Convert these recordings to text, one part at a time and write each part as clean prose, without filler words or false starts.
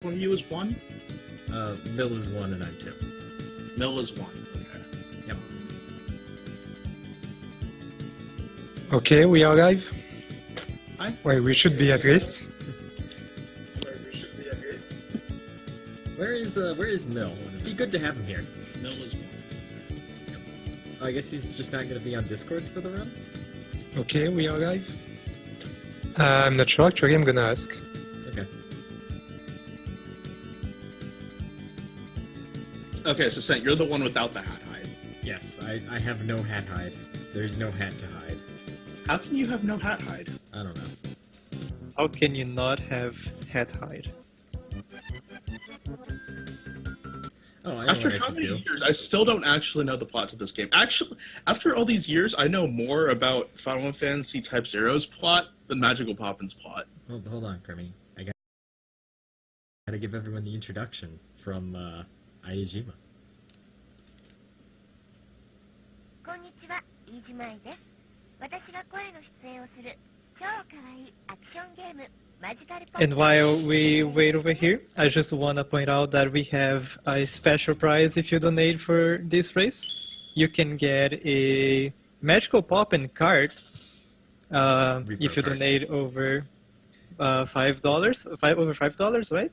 from you is 1? Mill is 1 and I'm 2. Mill is 1. Okay. Yep. Okay, we are live. Hi. Well, we should be at least. Where is Mill? It'd be good to have him here. Mill is 1. Oh, I guess he's just not going to be on Discord for the run? Okay, we are live. I'm not sure, actually, I'm gonna ask. Okay. Okay, so Sent, you're the one without the hat hide. Yes, I have no hat hide. There's no hat to hide. How can you have no hat hide? I don't know. How can you not have hat hide? Oh, I know After what I how should many do. years, I still don't actually know the plot to this game. Actually, after all these years, I know more about Final Fantasy Type Zero's plot than Magical Poppin's plot. Hold on, Kermie. I gotta give everyone the introduction from Aijima. こんにちは、飯島愛です。私が声の出演をする超可愛いアクションゲームマジカルポップ And while we wait over here, I just want to point out that we have a special prize if you donate for this race. You can get a Magical Poppin card if you card. donate over $5. Over $5, right?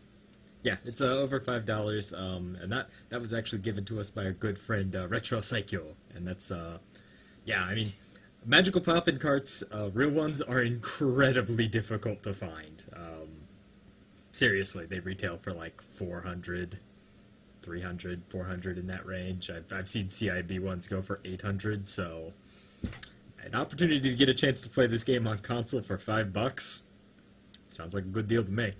Yeah, it's over $5, and that was actually given to us by our good friend Retro Saikyo, and that's yeah, I mean, Magical Poppin carts, real ones, are incredibly difficult to find. Seriously, they retail for like 400, 300, 400 in that range. I've seen CIB ones go for 800, so an opportunity to get a chance to play this game on console for $5 sounds like a good deal to me.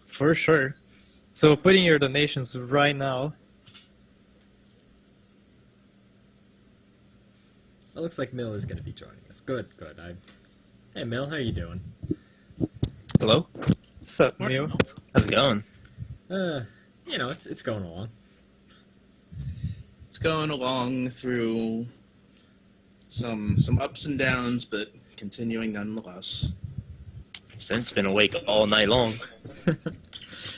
For sure. So put in your donations right now. It looks like Mill is going to be joining us. Good. Hey, Mill, how you doing? Hello? What's up, Mew? How's it going? You know, it's going along. It's going along through some ups and downs, but continuing nonetheless. Since been awake all night long.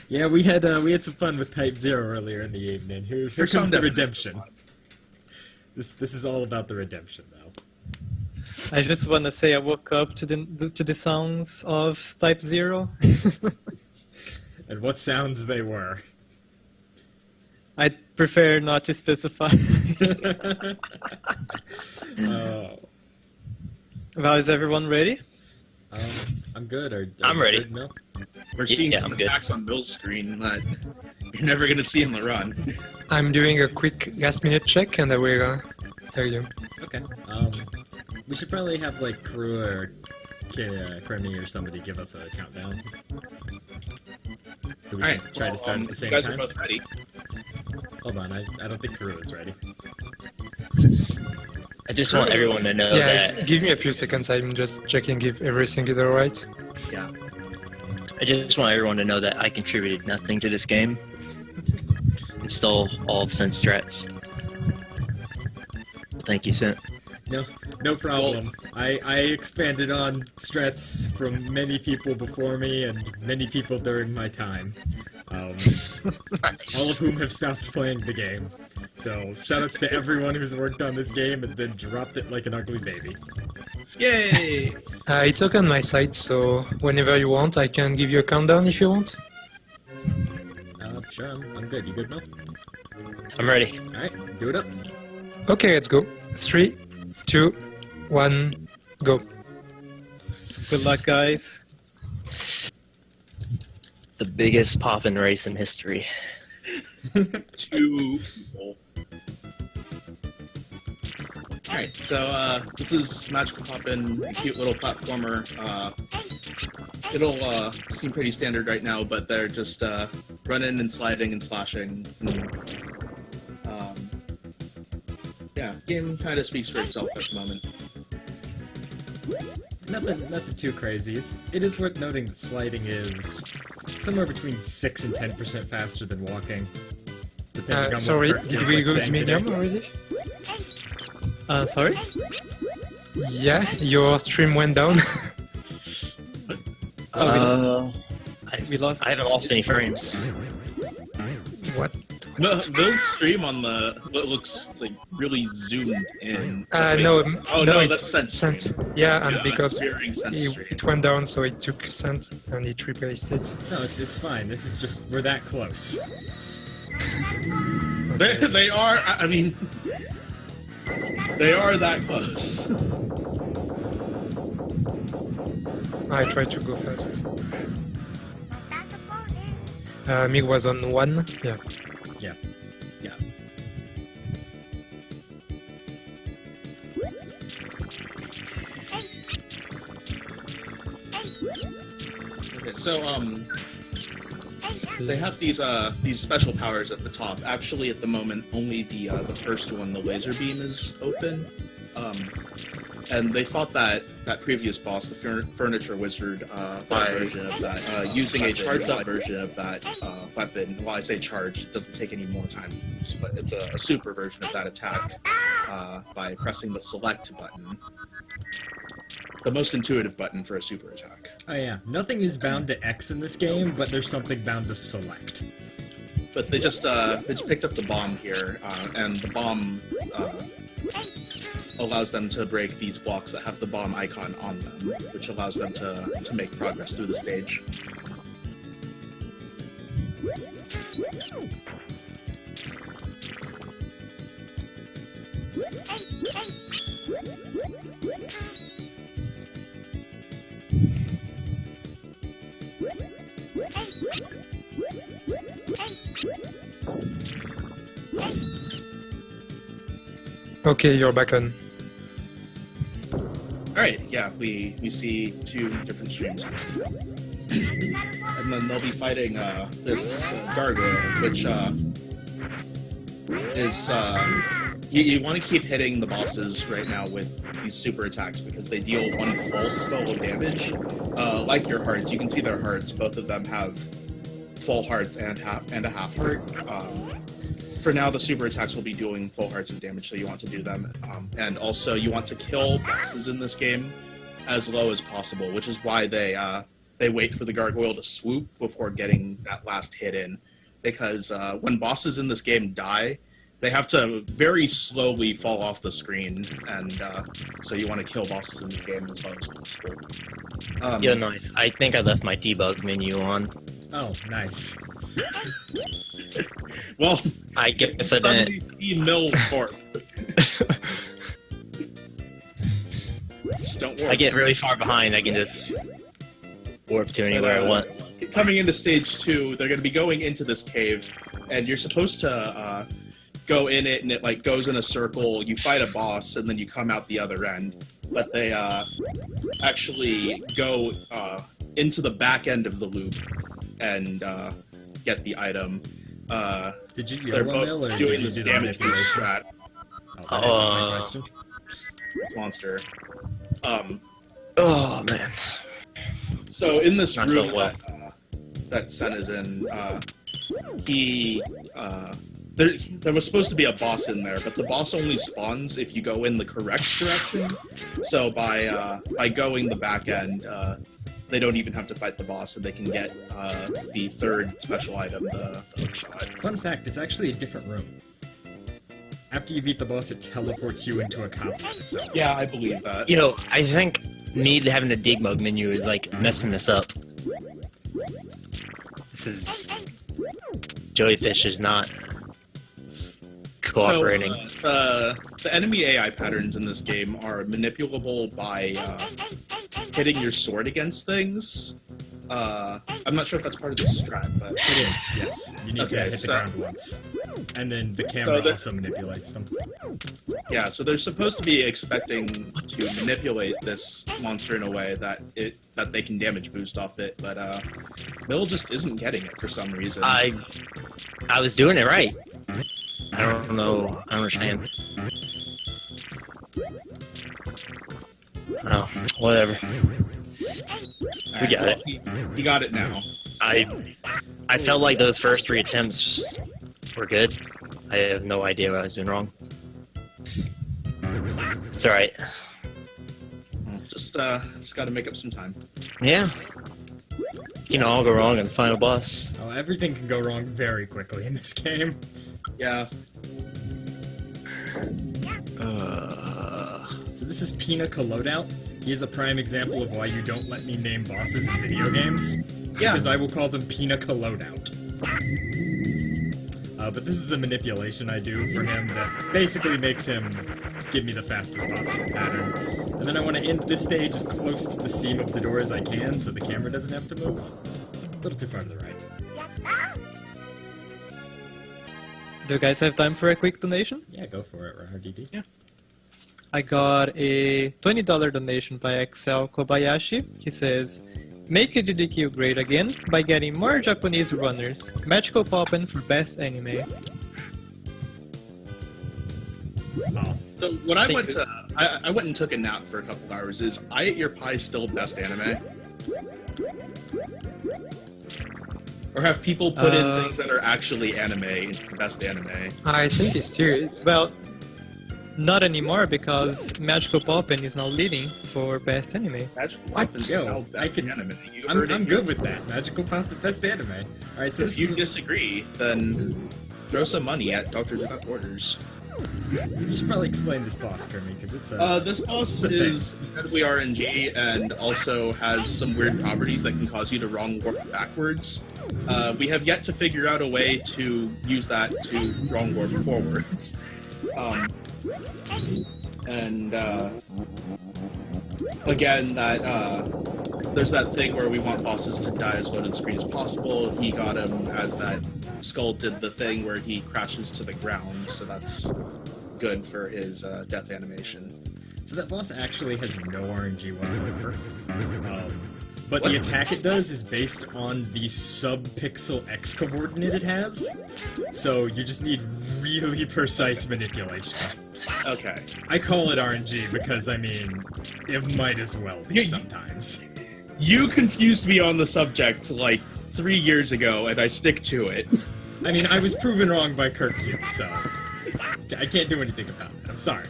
Yeah, we had some fun with Type Zero earlier in the evening. Here For comes some the definite redemption. fun. This is all about the redemption, though. I just want to say I woke up to the sounds of Type Zero. And what sounds they were. I prefer not to specify. Oh. Well, is everyone ready? I'm good. Are I'm you ready. good, Mill? We're seeing Yeah, some I'm good. attacks on Mill's screen that you're never going to see in the run. I'm doing a quick last-minute check, and I will tell you. Okay. We should probably have like Crew or Kremi or somebody give us a countdown. So we Alright, can try to start at the same you guys time. are both ready. Hold on, I don't think Crew is ready. I just want everyone to know Yeah, that give me a few seconds, I'm just checking if everything is alright. Yeah. I just want everyone to know that I contributed nothing to this game. It stole all of Sent's strats. Thank you, Sent. No problem. I expanded on strats from many people before me and many people during my time. Nice. All of whom have stopped playing the game. So, shoutouts to everyone who's worked on this game and then dropped it like an ugly baby. Yay! It's okay on my side, so whenever you want, I can give you a countdown if you want. Sure, I'm good. You good, Mel? I'm ready. Alright, do it up. Okay, let's go. 3, 2, 1, go. Good luck, guys. The biggest Poppin race in history. 2 people. Alright, so this is Magical Poppin, a cute little platformer. It'll seem pretty standard right now, but they're just running and sliding and slashing. Yeah, game kind of speaks for itself at the moment. Nothing too crazy. It is worth noting that sliding is somewhere between 6 and 10% faster than walking. depending on Sorry, what did Kurt we feels go like to saying Millnium today. already? Sorry? Yeah, your stream went down. I We lost. I haven't lost any frames. What? Mill's stream on the what looks like really zoomed in. No. Oh no, it's that's sense. Yeah, and Yeah, because it's mirroring sense stream. it went down, so it took sense and it replaced it. No, it's fine. This is just we're that close. They are. I mean, they are that close. I tried to go fast. Mig was on 1. Yeah. Yeah. Yeah. Okay, so they have these special powers at the top. Actually, at the moment, only the first one, the laser beam, is open. And they fought that previous boss, the furniture wizard, by version of that, using a charged up version of that weapon. Well, I say charged, it doesn't take any more time to use, but it's a super version of that attack by pressing the select button. The most intuitive button for a super attack. Oh yeah, nothing is bound to X in this game, but there's something bound to select. But they just picked up the bomb here, and the bomb allows them to break these blocks that have the bomb icon on them, which allows them to make progress through the stage. Okay, you're back on. Alright, yeah, we see 2 different streams. And then they'll be fighting this gargoyle, which is... You want to keep hitting the bosses right now with these super attacks because they deal 1 full spell of damage. Like your hearts, you can see their hearts. Both of them have full hearts and a half heart. For now, the super attacks will be doing full hearts of damage, so you want to do them. And also, you want to kill bosses in this game as low as possible, which is why they wait for the gargoyle to swoop before getting that last hit in. Because when bosses in this game die, they have to very slowly fall off the screen, and so you want to kill bosses in this game as low as possible. Yeah, nice. I think I left my debug menu on. Oh, nice. Well, I guess I didn't. See Mill Fort. Just don't worry. I get really far behind. I can just warp to anywhere I want. Coming into stage 2, they're going to be going into this cave, and you're supposed to go in it, and it like goes in a circle. You fight a boss, and then you come out the other end. But they actually go into the back end of the loop and get the item. Did you They're yellow both mill or doing did you this do the damage boost manipulation? strat. Oh, that answers my question. This monster. Oh man. So in this Not room so well. that Sen is in, there was supposed to be a boss in there, but the boss only spawns if you go in the correct direction. So by going the back end, they don't even have to fight the boss, and they can get the 3rd special item, the hook shot. Fun fact, it's actually a different room. After you beat the boss, it teleports you into a copy of itself. Yeah, I believe that. You know, I think me having the debug menu is like messing this up. This is Jellyfish is not cooperating. So, the enemy AI patterns in this game are manipulable by hitting your sword against things. I'm not sure if that's part of the strat, but It is, yes. You need to Okay, hit so- the ground once. And then the camera that- also manipulates them. yeah, so they're supposed to be expecting to manipulate this monster in a way that they can damage boost off it, but Mill just isn't getting it for some reason. I was doing it right. I don't know. I don't understand. Oh, whatever. Alright, got it. He got it now. I felt like those first 3 attempts were good. I have no idea what I was doing wrong. It's alright. Just got to make up some time. Yeah. can all go wrong in the final boss. Oh, everything can go wrong very quickly in this game. Yeah. So this is Pina Colodout. He is a prime example of why you don't let me name bosses in video games. Yeah. Because I will call them Pina Colodout. But this is a manipulation I do for him that basically makes him give me the fastest possible pattern. And then I want to end this stage as close to the seam of the door as I can so the camera doesn't have to move. A little too far to the right. Do you guys have time for a quick donation? Yeah, go for it, RDD. Yeah. I got a $20 donation by Excel Kobayashi. He says, "Make DDQ great again by getting more Japanese runners. Magical Poppin' for best anime." Oh. So when I Thank went you. to, I went and took a nap for a couple hours. Is I Ate Your Pie still best anime? Or have people put in things that are actually anime into best anime? I think it's serious. Well, not anymore because Magical Poppin' is now leading for best anime. Magical What? Pop is Yo, now best I can- anime. You heard I'm it good here. with that. Magical Pop, the best anime. Alright, so If this you is... disagree, then throw some money at Dr. Without Orders. You should probably explain this boss for me, because it's This boss is incredibly RNG and also has some weird properties that can cause you to wrong warp backwards. We have yet to figure out a way to use that to wrong warp forwards. Again, there's that thing where we want bosses to die as loaded screen as possible. He got him as that Skull did the thing where he crashes to the ground, so that's good for his death animation. So that boss actually has no RNG whatsoever. But the What? attack it does is based on the sub-pixel X coordinate it has. So you just need really precise manipulation. Okay. I call it RNG because, I mean, it might as well be Yeah, sometimes. You confused me on the subject like 3 years ago, and I stick to it. I mean, I was proven wrong by Kirk here, so I can't do anything about it. I'm sorry.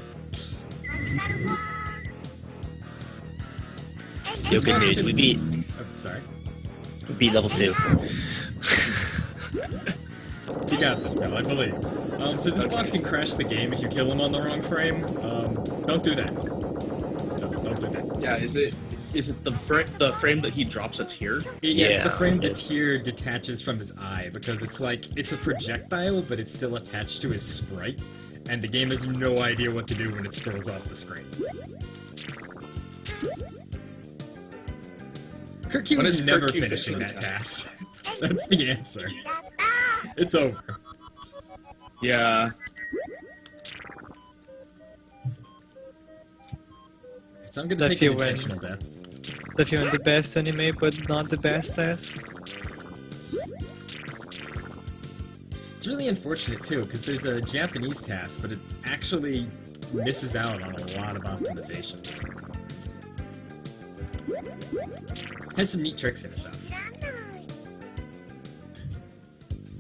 Yo, good news, we beat Sorry. level 2. You got this, Mel, I believe. So this boss can crash the game if you kill him on the wrong frame. Don't do that. Don't do that. Yeah, is it the frame that he drops a tear? Yeah, it's the Yeah. frame the tear detaches from his eye, because it's a projectile, but it's still attached to his sprite, and the game has no idea what to do when it scrolls off the screen. Kirky When was is never Kirky finishing finishing that the task. That's the answer. It's over. Yeah. So I'm gonna That take you an win. intentional death. That you want the best anime but not the best ass. It's really unfortunate too, because there's a Japanese task, but it actually misses out on a lot of optimizations. Has some neat tricks in it though.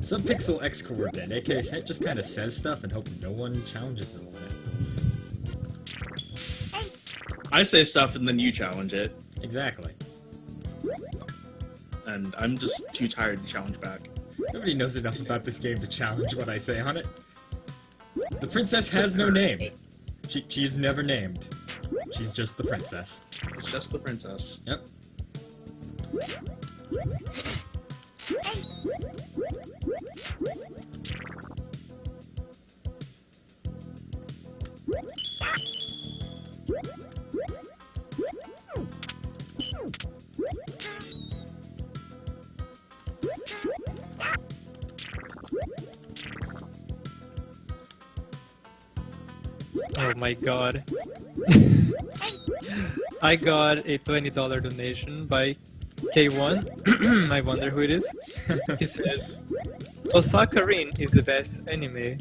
Subpixel X coordinate, aka it just kind of says stuff and hope no one challenges it on it. I say stuff and then you challenge it, Exactly. and I'm just too tired to challenge back. Nobody knows enough about this game to challenge what I say on it. The princess has no name. She's never named. She's just the princess. It's just the princess. Yep. Oh my god. I got a $20 donation by K1. I wonder who it is. He said, Osaka Rin is the best anime.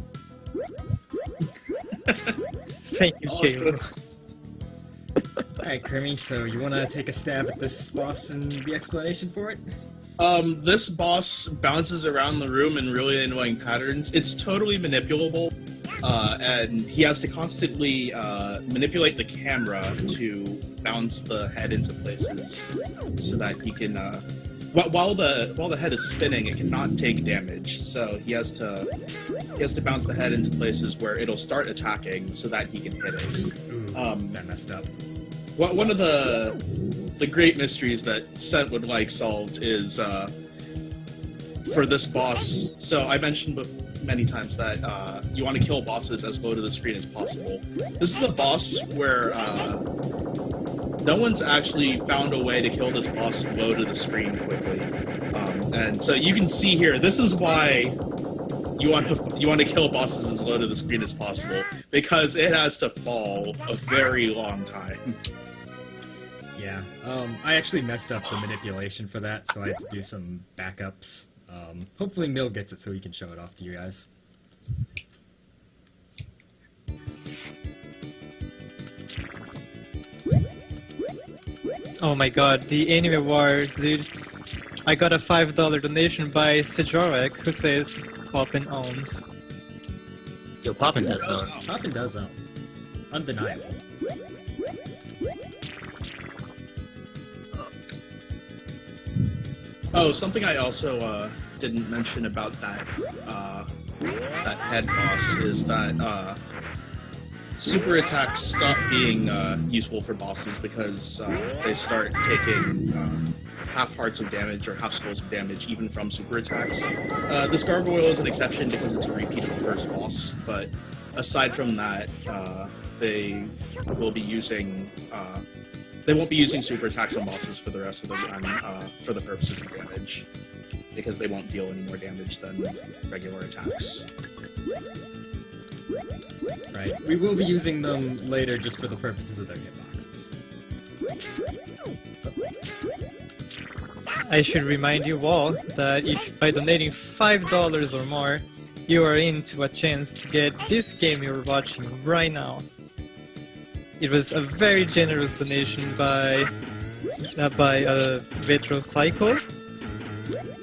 Thank you, Oh, K1. that's- Alright, Kermie, so you wanna take a stab at this boss and the explanation for it? This boss bounces around the room in really annoying patterns. It's totally manipulable, and he has to constantly manipulate the camera to bounce the head into places so that he can while the head is spinning, it cannot take damage. So he has to bounce the head into places where it'll start attacking, so that he can hit it. Ooh, that messed up. One of the great mysteries that Sent would like solved is for this boss. So I mentioned many times that you want to kill bosses as low to the screen as possible. This is a boss where no one's actually found a way to kill this boss low to the screen quickly, and so you can see here. This is why you want to kill bosses as low to the screen as possible, because it has to fall a very long time. Yeah, I actually messed up the manipulation for that, so I had to do some backups. Hopefully Mill gets it so he can show it off to you guys. Oh my god, the Anime Wars, dude. I got a $5 donation by Sejorek, who says Poppin owns. Yo, Poppin does own. Poppin does own. Undeniable. Oh, something I also didn't mention about that head boss is that super attacks stop being useful for bosses because they start taking half hearts of damage or half skulls of damage even from super attacks. This gargoyle is an exception because it's a repeat of the first boss, but aside from that, they will be using they won't be using super attacks on bosses for the rest of the run for the purposes of damage, because they won't deal any more damage than regular attacks. Right. We will be using them later just for the purposes of their hitboxes. I should remind you all that if by donating $5 or more, you are into a chance to get this game you're watching right now. It was a very generous donation by Retrocycle.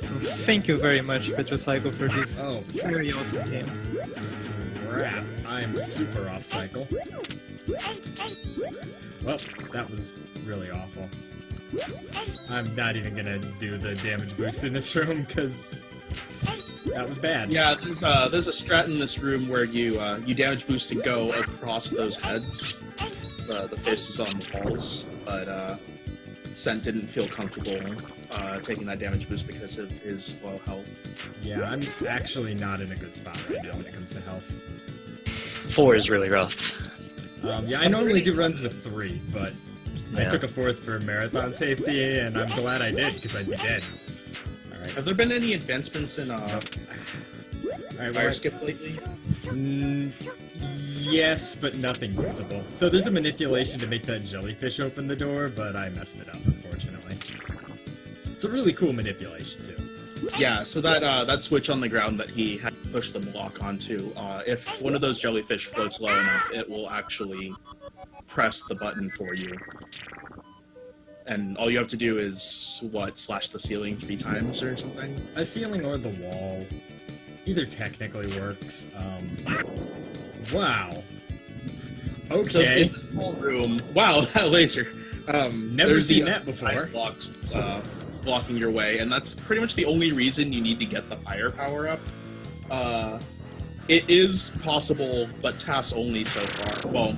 So thank you very much, Retrocycle, for this very awesome game. Crap, I'm super off cycle. Well, that was really awful. I'm not even gonna do the damage boost in this room because that was bad. Yeah, there's a strat in this room where you damage boost to go across those heads, the faces on the walls, but Sent didn't feel comfortable taking that damage boost because of his low health. Yeah, I'm actually not in a good spot right now when it comes to health. 4 is really rough. Yeah, I normally do runs with 3, but I Yeah. took a 4th for marathon safety, and I'm glad I did, because I'd be dead. Alright. Have there been any advancements in Alright, fire skip lately? Yes, but nothing usable. So there's a manipulation to make that jellyfish open the door, but I messed it up, unfortunately. It's a really cool manipulation, too. Yeah, so that switch on the ground that he had pushed the block onto, if one of those jellyfish floats low enough, it will actually press the button for you. And all you have to do is, slash the ceiling 3 times or something? A ceiling or the wall. Either technically works. Wow. So Okay. in this small room, wow, that laser. Never there's seen the, that before. ice blocks blocking your way, and that's pretty much the only reason you need to get the fire power up. It is possible, but TAS only so far. Well,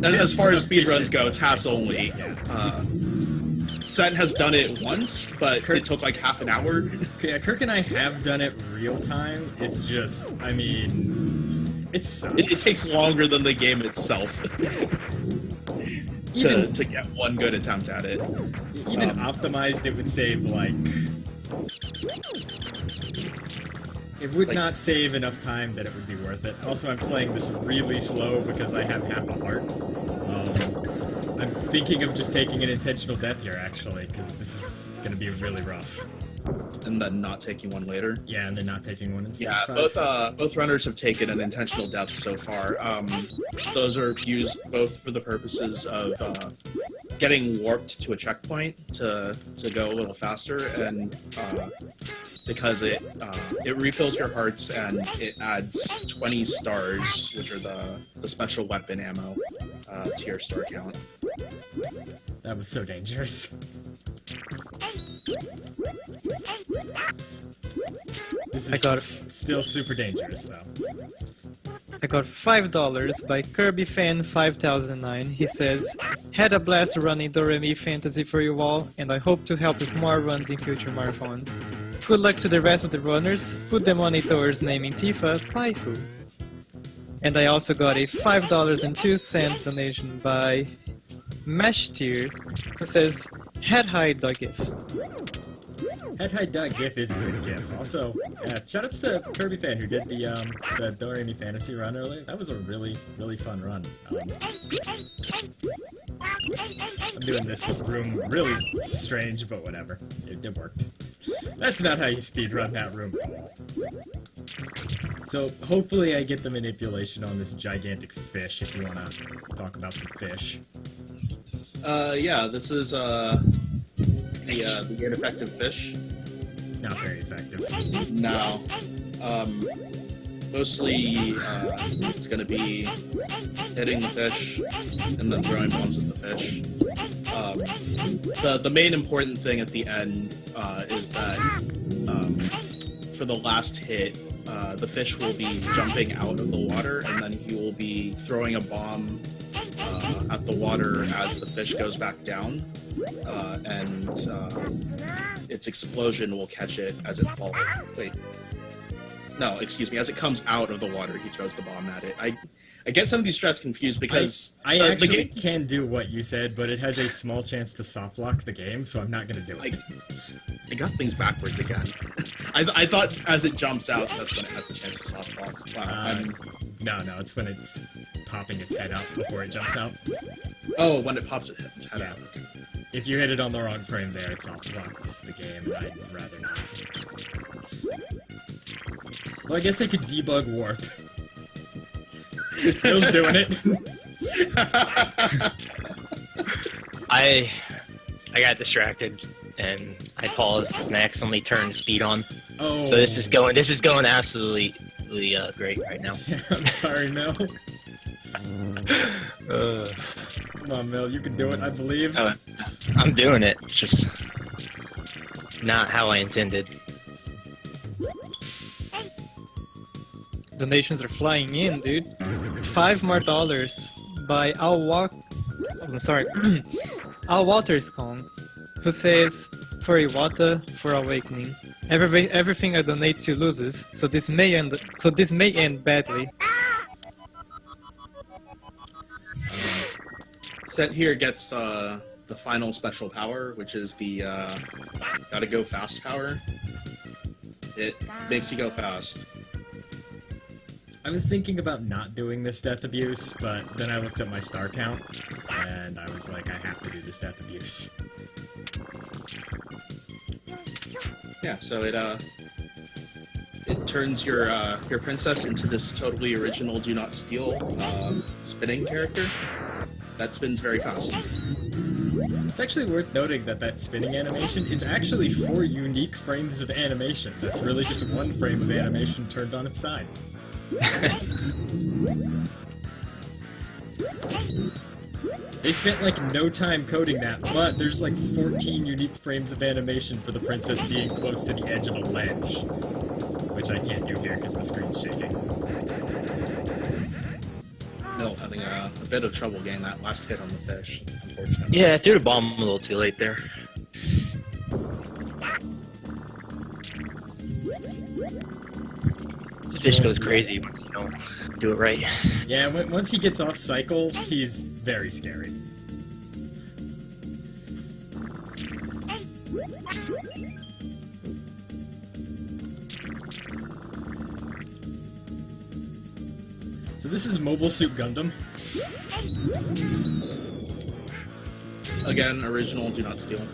as far as speedruns go, TAS only. Set has done it once, but it took like half an hour. Yeah, Kirk and I have done it real time. It's just, I mean, it sucks. It takes longer than the game itself to get one good attempt at it. Even optimized, it would save like. It would not save enough time that it would be worth it. Also, I'm playing this really slow because I have half a heart. I'm thinking of just taking an intentional death here, actually, because this is going to be really rough. And then not taking one later. Yeah, and then not taking one in stage Yeah, 5. both runners have taken an intentional death so far. Those are used both for the purposes of getting warped to a checkpoint to go a little faster, and because it refills your hearts and it adds 20 stars, which are the special weapon ammo, to your star count. That was so dangerous. This I is got still super dangerous, though. I got $5 by Kirby Fan 5009. He says, "Had a blast running Doremi Fantasy for you all, and I hope to help with more runs in future marathons. Good luck to the rest of the runners. Put the money towards naming Tifa Paifu." And I also got a $5.02 donation by Mashtier, who says, "Head high dog gif." Headhide.gif is a good gif. Also, shoutouts to Kirby Fan who did the Doremi Fantasy run earlier. That was a really, really fun run. I'm doing this room really strange, but whatever. It worked. That's not how you speedrun that room. So hopefully I get the manipulation on this gigantic fish if you want to talk about some fish. Yeah, this is the ineffective fish. It's not very effective. No. Mostly, it's gonna be hitting the fish and then throwing bombs at the fish. The main important thing at the end is that for the last hit, the fish will be jumping out of the water, and then he will be throwing a bomb at the water as the fish goes back down, and its explosion will catch it as it falls. Wait. No, excuse me. As it comes out of the water, he throws the bomb at it. I get some of these strats confused because I actually can do what you said, but it has a small chance to soft lock the game, so I'm not going to do it. I got things backwards again. I thought as it jumps out, that's when it has the chance to soft lock. Wow, no, it's when it's popping its head out before it jumps out. Oh, when it pops its head out. If you hit it on the wrong frame there, it soft locks the game, and I'd rather not. Well, I guess I could debug warp. Phil's doing it. I got distracted and I paused and I accidentally turned speed on. Oh. So this is going absolutely great right now. I'm sorry, Mel. Come on, Mel, you can do it, I believe. I'm doing it, just not how I intended. Donations are flying in, dude. $5 more by Al Walters Kong, who says, "For Iwata, for Awakening. Everything I donate to loses, so this may end badly." Set here gets the final special power, which is the gotta go fast power. It makes you go fast. I was thinking about not doing this death abuse, but then I looked at my star count, and I was like, I have to do this death abuse. Yeah, so it turns your princess into this totally original Do Not Steal spinning character that spins very fast. It's actually worth noting that spinning animation is actually 4 unique frames of animation. That's really just 1 frame of animation turned on its side. They spent like no time coding that, but there's like 14 unique frames of animation for the princess being close to the edge of a ledge, which I can't do here because the screen's shaking. No, having a bit of trouble getting that last hit on the fish, unfortunately. Yeah, I threw the bomb a little too late there. Fish goes crazy once you don't do it right. Yeah, once he gets off cycle, he's very scary. So this is Mobile Suit Gundam. Again, original, Do Not Steal.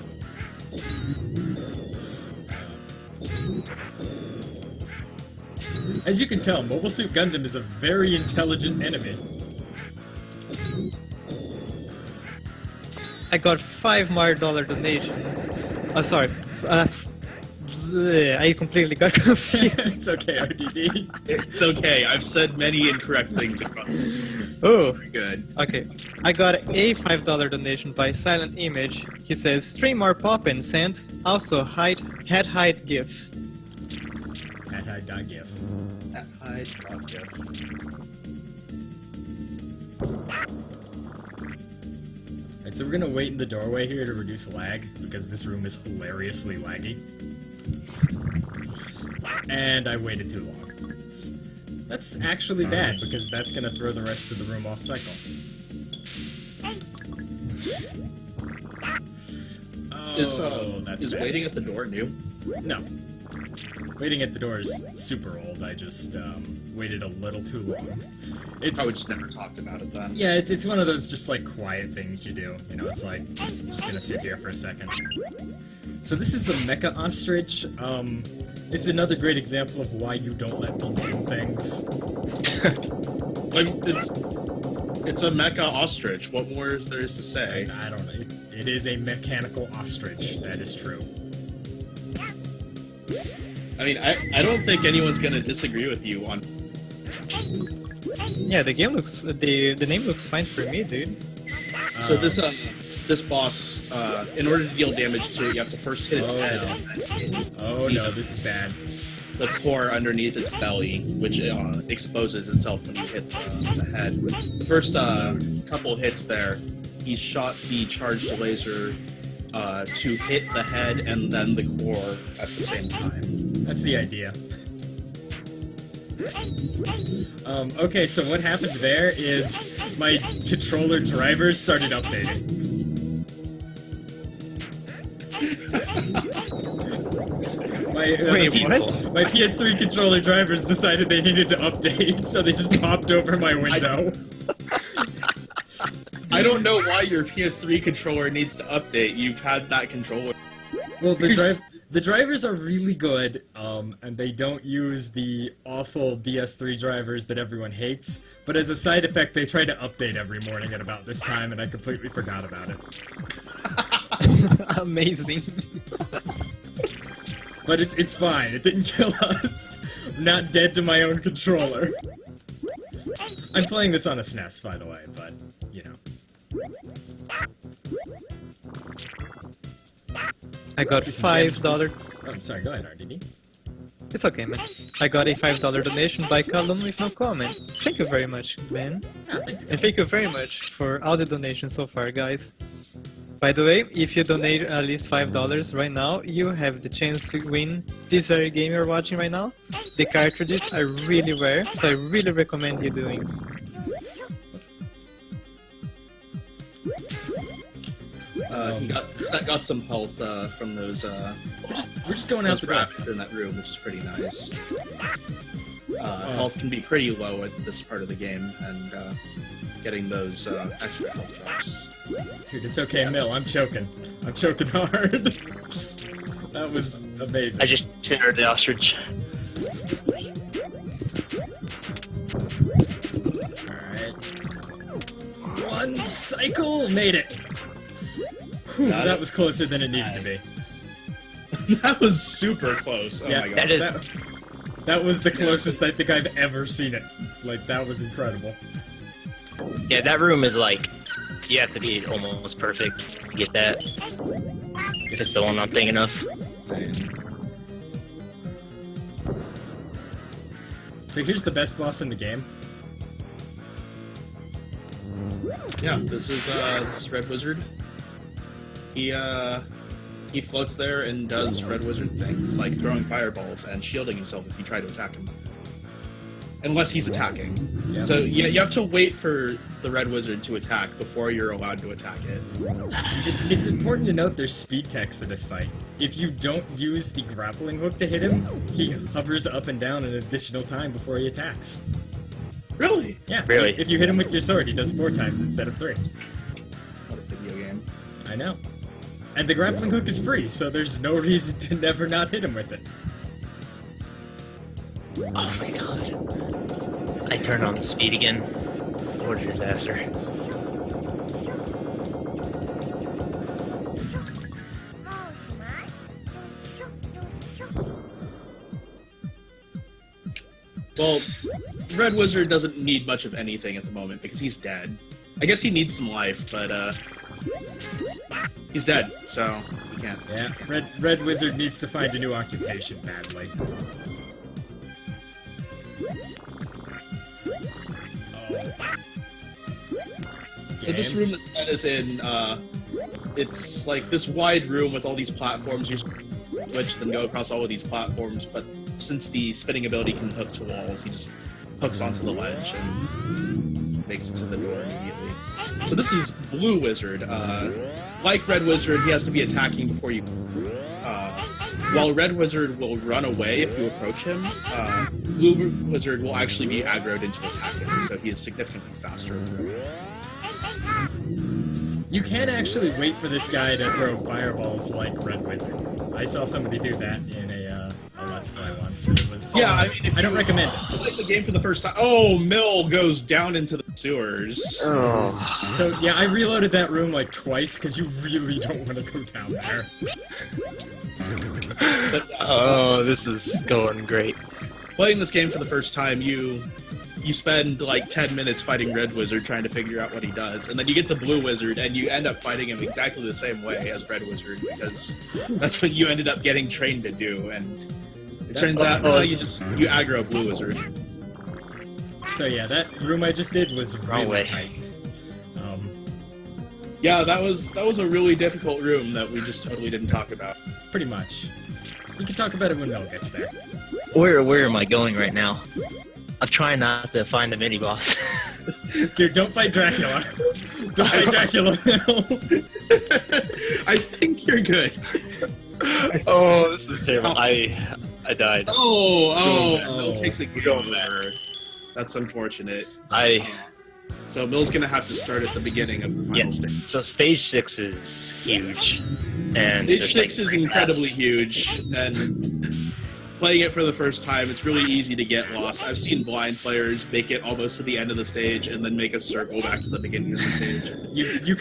As you can tell, Mobile Suit Gundam is a very intelligent enemy. I got $5 more donations. Sorry. I completely got confused. It's okay, RDD. It's okay, I've said many incorrect things across this. Oh, Very good. okay. I got a $5 donation by Silent Image. He says, stream more poppin' sent. Also, head height gif. At high.gif. At high dot gif. Alright, so we're gonna wait in the doorway here to reduce lag, because this room is hilariously laggy. And I waited too long. That's actually bad, because that's gonna throw the rest of the room off cycle. Oh, that's is bad. waiting at the door new? No. Waiting at the door is super old. I just waited a little too long. It's I would just never talked about it then. yeah, it's one of those just like quiet things you do. You know, it's like I'm just gonna sit here for a second. So this is the Mecha Ostrich. It's another great example of why you don't let me name things. It's a mecha ostrich. What more is there to say? I don't know. It is a mechanical ostrich. That is true. I mean, I don't think anyone's gonna disagree with you on. Yeah, the game looks, the name looks fine for me, dude. So this boss, in order to deal damage to it, you have to first hit its head. no. And then hit Oh no, this is bad. the core underneath its belly, which exposes itself when you hit the head. The first couple hits there, he charged the laser to hit the head and then the core at the same time. That's the idea. Okay, so what happened there is my controller drivers started updating. Wait, what? My PS3 controller drivers decided they needed to update, so they just popped over my window. I don't know why your PS3 controller needs to update. You've had that controller. Well, the drivers are really good, and they don't use the awful DS3 drivers that everyone hates, but as a side effect, they try to update every morning at about this time, and I completely forgot about it. Amazing. But it's fine, it didn't kill us. I'm not dead to my own controller. I'm playing this on a SNES, by the way, but, you know. I got $5. Oh, I'm sorry, go ahead, RDD. It's okay, man. I got a $5 donation by Callum with no comment. Thank you very much, man. Ah, thanks, And thank you very much for all the donations so far, guys. By the way, if you donate at least $5 right now, you have the chance to win this very game you're watching right now. The cartridges are really rare, so I really recommend you doing. He got some health from those We're just going out those the door. rabbits in that room, which is pretty nice. Health can be pretty low at this part of the game, and getting those extra health drops. Dude, it's okay, Mill, I'm choking. I'm choking hard. That was amazing. I just centered the ostrich. Alright. One cycle! Made it! Whew, Got that it. was closer than it needed to be. That was super close. Oh Yeah, my god. That is. That was the closest I think I've ever seen it. Like, that was incredible. Yeah, that room is like. You have to be almost perfect to get that. If it's the one I'm thinking of. Insane. So here's the best boss in the game. Yeah, this is Red Wizard. He floats there and does Red Wizard things, like throwing fireballs and shielding himself if you try to attack him. Unless he's attacking. Yeah. So yeah, you have to wait for the Red Wizard to attack before you're allowed to attack it. It's important to note there's speed tech for this fight. If you don't use the grappling hook to hit him, he hovers up and down an additional time before he attacks. Really? Yeah, Really? If you hit him with your sword, he does 4 times instead of 3. What a video game. I know. And the grappling hook is free, so there's no reason to never not hit him with it. Oh my god. I turned on the speed again. What a disaster. Well, Red Wizard doesn't need much of anything at the moment because he's dead. I guess he needs some life, but he's dead, so we can't. Yeah, Red Wizard needs to find a new occupation badly. So this room that Sen is in, it's like this wide room with all these platforms. You switch and go across all of these platforms, but since the spinning ability can hook to walls, he just hooks onto the ledge and makes it to the door immediately. So this is Blue Wizard. Like Red Wizard, he has to be attacking before you... while Red Wizard will run away if you approach him, Blue Wizard will actually be aggroed into attacking, so he is significantly faster. You can actually wait for this guy to throw fireballs like Red Wizard. I saw somebody do that in a Let's Play once. It was, yeah, I mean, if I don't recommend it. Play the game for the first time. Oh, Mill goes down into the sewers. Oh. So yeah, I reloaded that room like twice because you really don't want to go down there. But, Oh, this is going great. playing this game for the first time, you spend like 10 minutes fighting Red Wizard trying to figure out what he does, and then you get to Blue Wizard and you end up fighting him exactly the same way as Red Wizard because that's what you ended up getting trained to do, and it turns out you aggro Blue Wizard. So yeah, that room I just did was Wrong really way. tight. Yeah, that was a really difficult room that we just totally didn't talk about. Pretty much. You can talk about it when Mel gets there. Where am I going right now? I'm trying not to find the mini boss. Dude, don't fight Dracula. Don't fight Dracula now. I think you're good. Oh, this is terrible. I died. Mill takes the game over. That's unfortunate. So Mill's gonna have to start at the beginning of the final stage. So stage 6 is huge, and Stage 6 is incredibly huge, and playing it for the first time, it's really easy to get lost. I've seen blind players make it almost to the end of the stage and then make a circle back to the beginning of the stage. You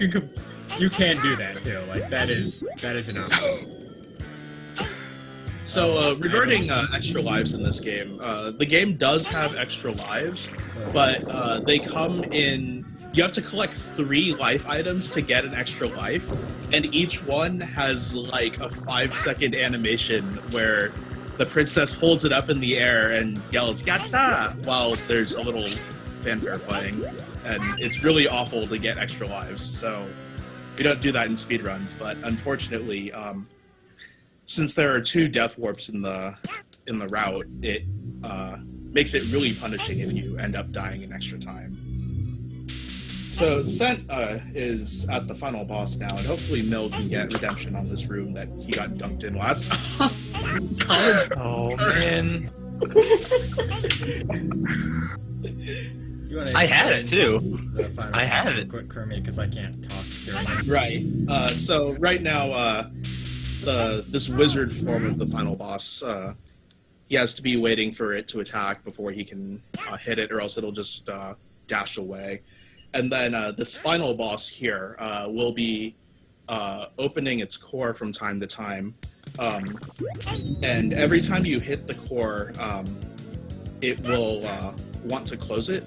can do that too. Like that is an option. So regarding extra lives in this game, the game does have extra lives, but they come in. You have to collect 3 life items to get an extra life, and each one has like a 5-second animation where the princess holds it up in the air and yells "Yatta!" while there's a little fanfare playing, and it's really awful to get extra lives. So we don't do that in speedruns, but unfortunately, since there are 2 death warps in the route, it makes it really punishing if you end up dying in extra time. So Sent is at the final boss now, and hopefully Mill can get redemption on this room that he got dunked in last. Oh man. I had it too. I have have it. Quick, Kermit, because I can't talk during it. Right. So right now, this wizard form of the final boss, he has to be waiting for it to attack before he can hit it, or else it'll just dash away. And then this final boss here will be opening its core from time to time. And every time you hit the core, it will want to close it.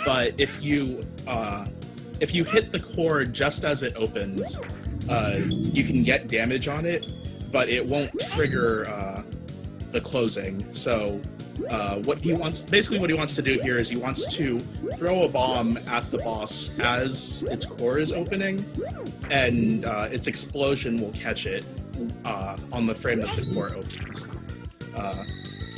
But if you hit the core just as it opens, you can get damage on it, but it won't trigger the closing. So what he wants to do here is he wants to throw a bomb at the boss as its core is opening, and its explosion will catch it on the frame that the core opens.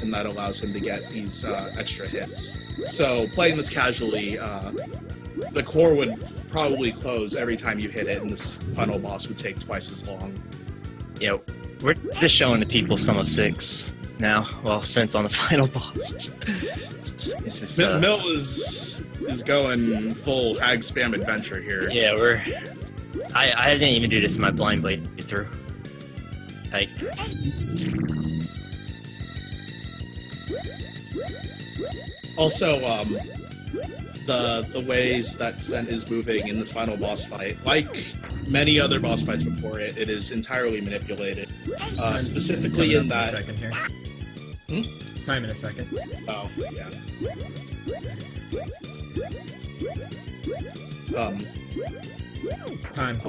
And that allows him to get these extra hits. So playing this casually, the core would probably close every time you hit it, and this final boss would take twice as long. Yeah, we're just showing the people some of 6 now. Well, since on the final boss. Mill is going full hag spam adventure here. Yeah, I didn't even do this in my blind blade through. Like. Also, the ways that Sent is moving in this final boss fight, like many other boss fights before it, it is entirely manipulated. Specifically in that. Second here. Time in a second. Oh, yeah. Time.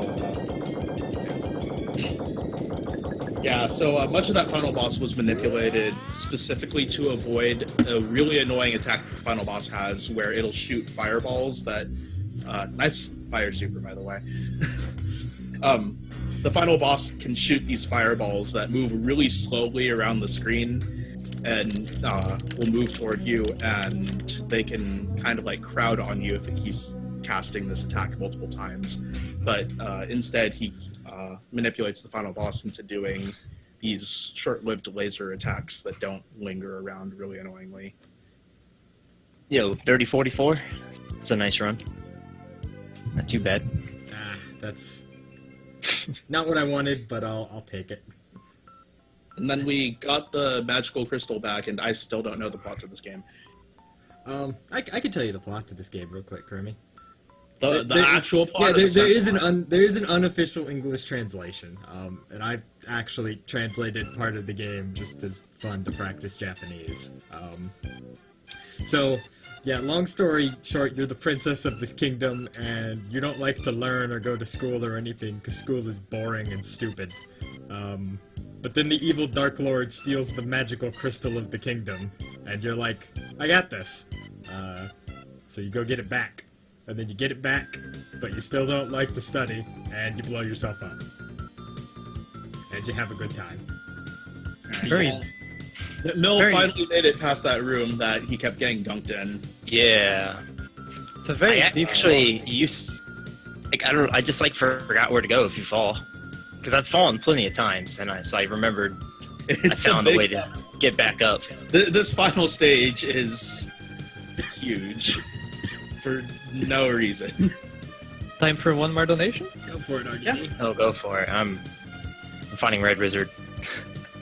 Yeah, so much of that final boss was manipulated specifically to avoid a really annoying attack the final boss has, where it'll shoot fireballs that... nice fire super, by the way. The final boss can shoot these fireballs that move really slowly around the screen and will move toward you, and they can kind of like crowd on you if it keeps casting this attack multiple times. But instead, he manipulates the final boss into doing these short-lived laser attacks that don't linger around really annoyingly. Yo, 30-44. It's a nice run. Not too bad. That's not what I wanted, but I'll take it. And then we got the magical crystal back, and I still don't know the plot to this game. I can tell you the plot to this game real quick, Kermie. The actual plot. Yeah, there is an unofficial English translation, and I actually translated part of the game just as fun to practice Japanese. So, yeah, long story short, you're the princess of this kingdom, and you don't like to learn or go to school or anything because school is boring and stupid. But then the evil Dark Lord steals the magical crystal of the kingdom, and you're like, I got this. So you go get it back. And then you get it back, but you still don't like to study, and you blow yourself up. And you have a good time. Very. Mill finally made it past that room that he kept getting dunked in. Yeah. It's a very deep actually used. Like I just like forgot where to go if you fall, because I've fallen plenty of times, and I remembered. I found a way to get back up. This final stage is huge for no reason. Time for one more donation? Go for it, RDD. Yeah. Oh, go for it. I'm finding Red Wizard.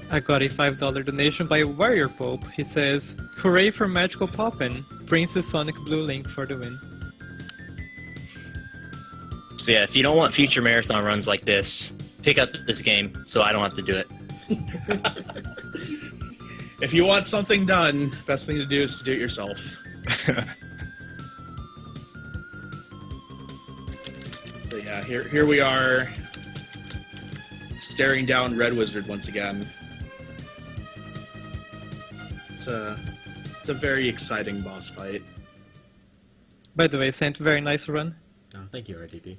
I got a $5 donation by Warrior Pope. He says, "Hooray for Magical Poppin'! Princess Sonic Blue Link for the win." So yeah, if you don't want future marathon runs like this, pick up this game so I don't have to do it. If you want something done, best thing to do is to do it yourself. So yeah, here we are, staring down Red Wizard once again. It's a very exciting boss fight. By the way, Saint, very nice run. Oh, thank you, RDD.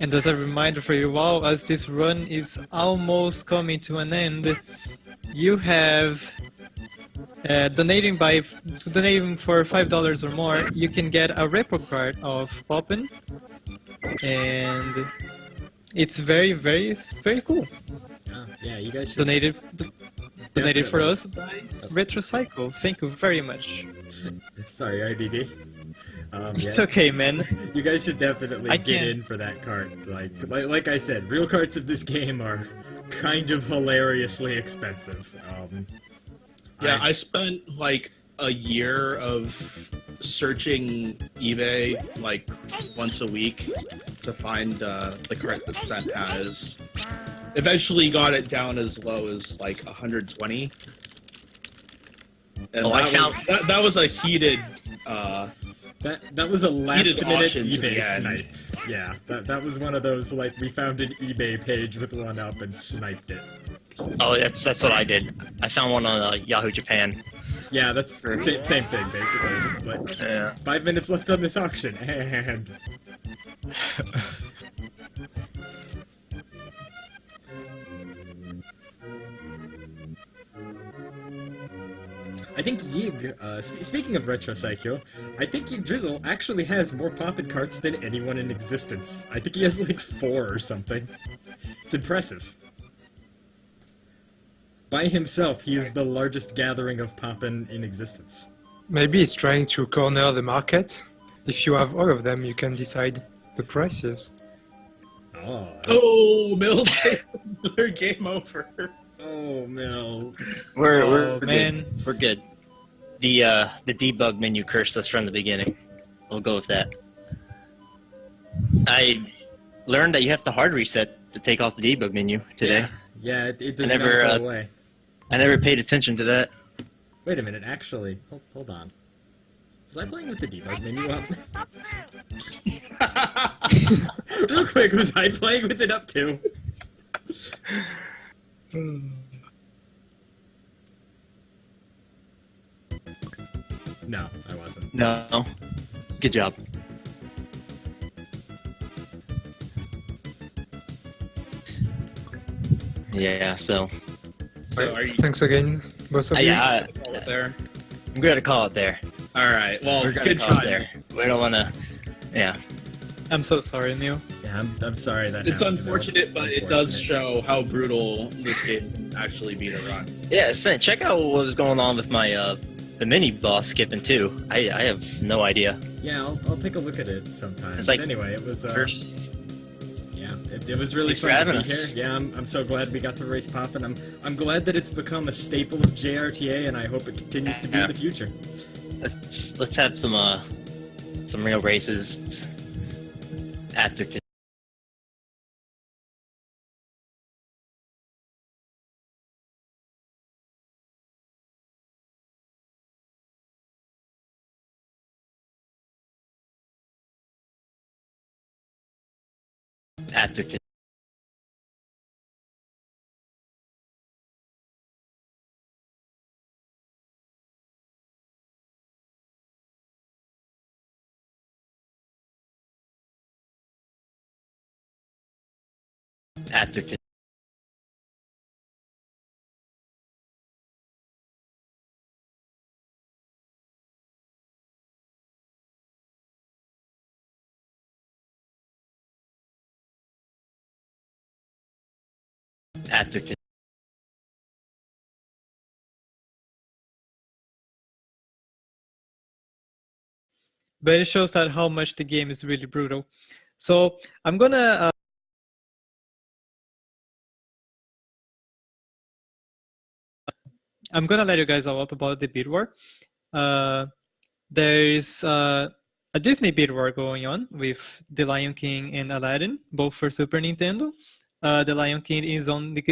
And as a reminder for you all, as this run is almost coming to an end, you have donating for $5 or more, you can get a repo card of Poppin', and it's very, very, very cool. Yeah, you guys should Donated for us by Retrocycle. Thank you very much. Sorry, RDD. It's Yeah. okay, man. You guys should definitely I get can't- in for that cart. Like I said, real carts of this game are kind of hilariously expensive. Yeah, I spent like a year of searching eBay like once a week to find the cart that Sent has. Eventually got it down as low as like 120. And that was a heated that was a last minute auction to the eBay end. snipe. Yeah, that was one of those like we found an eBay page with one up and sniped it. Oh, that's what I did. I found one on Yahoo Japan. Yeah, that's the same thing basically. Just like Yeah. 5 minutes left on this auction, and I think Yig, speaking of Retrocycle, I think Yig Drizzle actually has more Poppin' carts than anyone in existence. I think he has like 4 or something. It's impressive. By himself, he is the largest gathering of Poppin' in existence. Maybe he's trying to corner the market. If you have all of them, you can decide the prices. Oh, Oh, Mill, another game over. oh Mel. We're man. good. We're good. The debug menu cursed us from the beginning. We'll go with that. I learned that you have to hard reset to take off the debug menu today. Yeah, it does never, not go away. I never paid attention to that. Wait a minute, actually, hold on. Was I playing with the debug menu up? Real quick, was I playing with it up too? No, I wasn't. No. Good job. Yeah, so So are you Thanks again, both of you. yeah, there? I'm gonna call it there. All right. Well, We're gonna good call it try. there. We don't wanna. Yeah. I'm so sorry, Neil. Yeah, I'm sorry that It's happened. unfortunate, but it does show how brutal this game can actually be to run. Yeah, check out what was going on with my the mini boss skipping too. I have no idea. Yeah, I'll take a look at it sometime. It's like But anyway, it was First, yeah, it was really Thanks for fun to having be us. here. Yeah, I'm so glad we got the race popping. I'm glad that it's become a staple of JRTA, and I hope it continues to be in Yeah. the future. let's have some real races after today. After today. After today. After today. But it shows that how much the game is really brutal. So I'm gonna let you guys all up about the bid war. There's a Disney bid war going on with The Lion King and Aladdin, both for Super Nintendo. The Lion King is on the